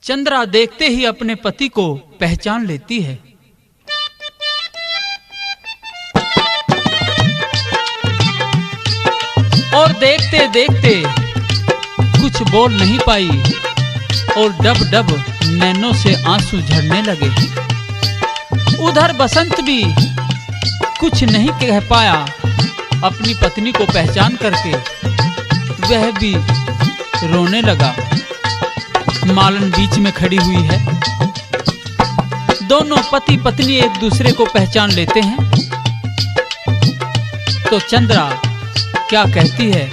चंद्रा देखते ही अपने पति को पहचान लेती है। और देखते देखते कुछ बोल नहीं पाई और डब डब नैनों से आंसू झड़ने लगे। उधर बसंत भी कुछ नहीं कह पाया अपनी पत्नी को पहचान करके, वह भी रोने लगा। मालन बीच में खड़ी हुई है। दोनों पति पत्नी एक दूसरे को पहचान लेते हैं। तो चंद्रा क्या कहती है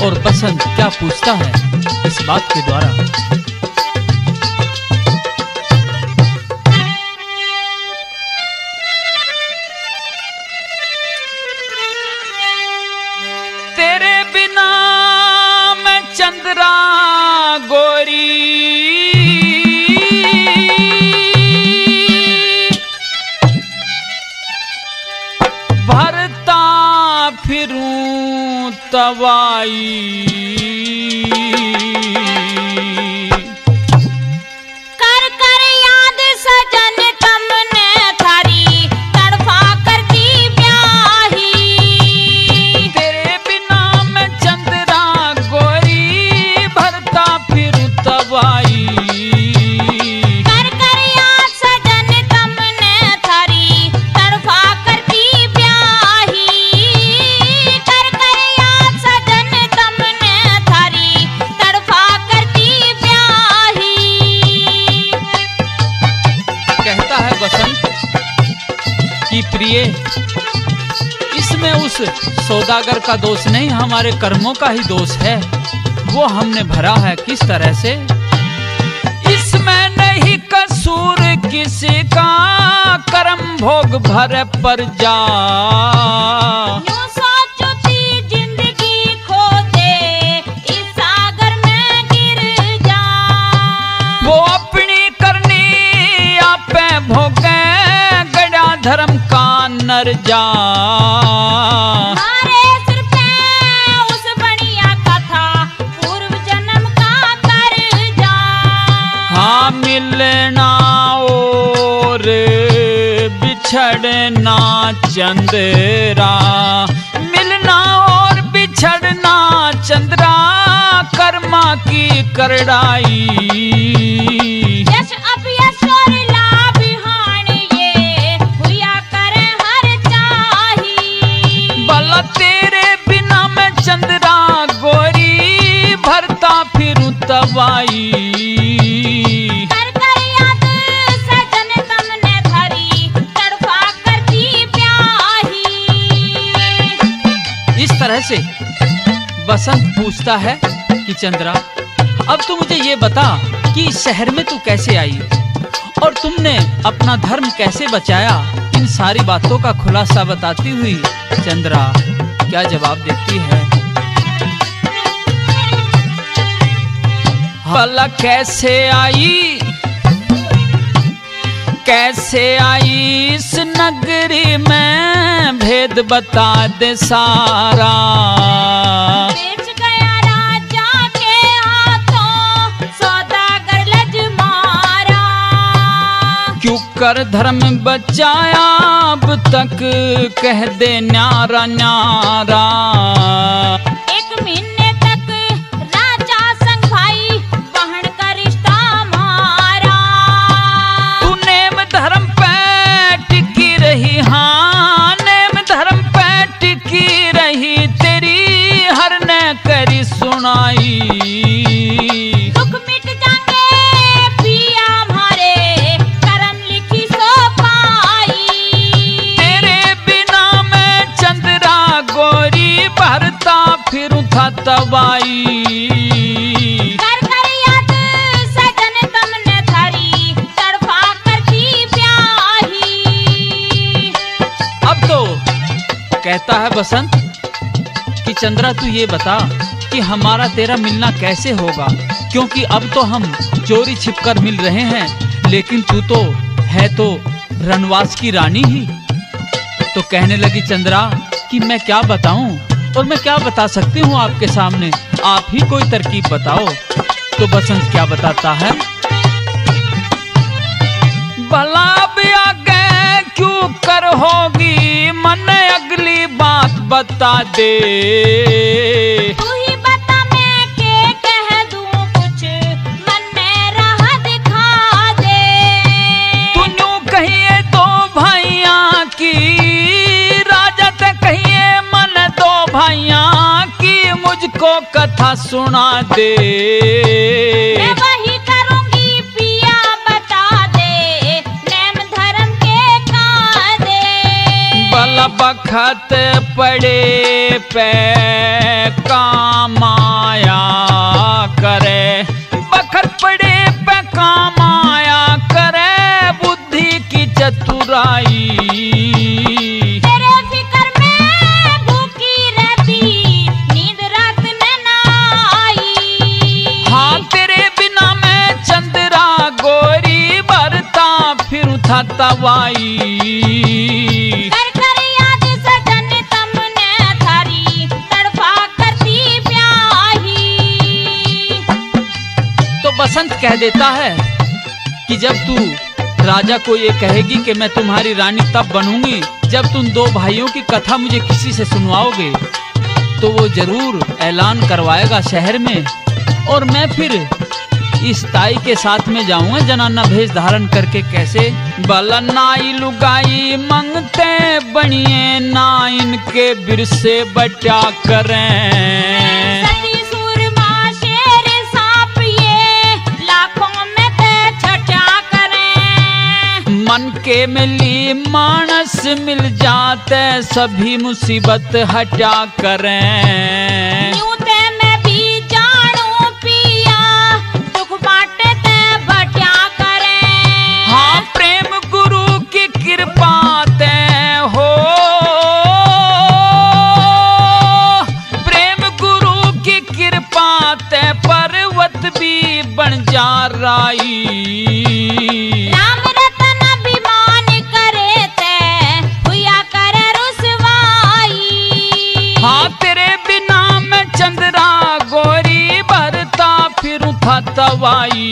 और बसंत क्या पूछता है इस बात के द्वारा। तेरे बिना मैं चंद्रा गोरी भरता फिरूं तवाई, कर कर याद सजन तमने थारी तड़फा करती ब्याही। तेरे बिना मैं चंद्रा गोरी भरता फिरूं तवाई, कर कर याद सजन तमने थारी तड़फा करती ब्याही। कर कर याद सजन तमने थारी तड़फा करती ब्याही। कहता है बसंत कि प्रिय, इसमें उस सौदागर का दोष नहीं, हमारे कर्मों का ही दोष है। वो हमने भरा है किस तरह से। इसमें नहीं कसूर किसी का, कर्म भोग भर पर जा। यूं सोचती जिंदगी खो दे इस सागर में गिर जा। वो अपनी करनी आपे भोगे, गड़ा धर्म का नर जा। मारे सिर पे उस बनिया का था पूर्व जन्म का कर्जा। हाँ मिलना और बिछड़ना चंद्रा, मिलना और बिछड़ना चंद्रा, कर्मा की करड़ाई। यश अपयश और लाभ हानि ये हुआ करे हर चाही। भला तेरे बिना मैं चंद्रा गोरी भरता फिरूं तवाई। कर कर याद सजन तमने थारी तड़फा करती ब्याही। इस तरह से बसंत पूछता है कि चंद्रा, अब तू मुझे ये बता कि इस शहर में तू कैसे आई और तुमने अपना धर्म कैसे बचाया। इन सारी बातों का खुलासा बताती हुई चंद्रा क्या जवाब देती है। भला कैसे आई, कैसे आई इस नगरी में, भेद बता दे सारा। बेच गया राजा के हाथों सौदागर लज मारा। क्यों कर धर्म बचाया अब तक, कह दे न्यारा न्यारा। एक महीने तक राजा संग भाई बहन का रिश्ता मारा। तू नेम धर्म पे टिकी रही, हाँ नेम धर्म पे टिकी रही, तेरी हर ने करी सुनाई। दुख मिट जाएंगे पिया हमारे, करम लिखी सो पाई। तेरे बिना मैं चंद्रा गोरी भरता फिरूं था तवाई। कर कर याद सजन तमने थारी तड़फा करती ब्याही। अब तो कहता है बसंत कि चंद्रा तू ये बता कि हमारा तेरा मिलना कैसे होगा, क्योंकि अब तो हम चोरी छिपकर मिल रहे हैं, लेकिन तू तो है तो रणवास की रानी ही। तो कहने लगी चंद्रा कि मैं क्या बताऊं और मैं क्या बता सकती हूँ आपके सामने, आप ही कोई तरकीब बताओ। तो बसंत क्या बताता है। भला भी आगे क्यों कर होगी मन अगली बात बता दे। तू ही बता मैं के कह दूं कुछ मन में राह दिखा दे। तू यूं कहिए दो भाइयां की राजा ते कहिए मन दो भाइयां की मुझको कथा सुना दे। मैं वही करूंगी पिया बता दे नेम धर्म के कायदे। भला बखत पड़े पे काम आया करे, बखत पड़े पे काम आया करे बुद्धि की चतुराई। तेरे फिक्र में भूखी रहती नींद रात में ना आई। हाँ तेरे बिना मैं चंद्रा गोरी भरता फिर था तवाई। कर कर याद सजन तुमने थारी तड़फा करती ब्याही। तो बसंत कह देता है कि जब तू राजा को ये कहेगी कि मैं तुम्हारी रानी तब बनूंगी जब तुम दो भाइयों की कथा मुझे किसी से सुनवाओगे, तो वो जरूर ऐलान करवाएगा शहर में और मैं फिर इस ताई के साथ में जाऊंगा जनाना भेष धारण करके। कैसे भला नाई लुगाई मंगते बनिए ना इनके बिरसे बचा करें। सती सूरमा शेर सांप ये लाखों में ते छटा करें। मन के मिली मानस मिल जाते सभी मुसीबत हटा करें। यूं ते मैं भी जानूं पिया दुख बांटे ते बचा करें। हाँ प्रेम गुरु की कृपा ते हो, प्रेम गुरु की कृपा ते पर्वत भी बन जा राई। राम रतन अभिमान करे ते हुआ करे रुसवाई। हाँ तेरे बिना मैं चंद्रा गोरी भरता फिर था तवाई।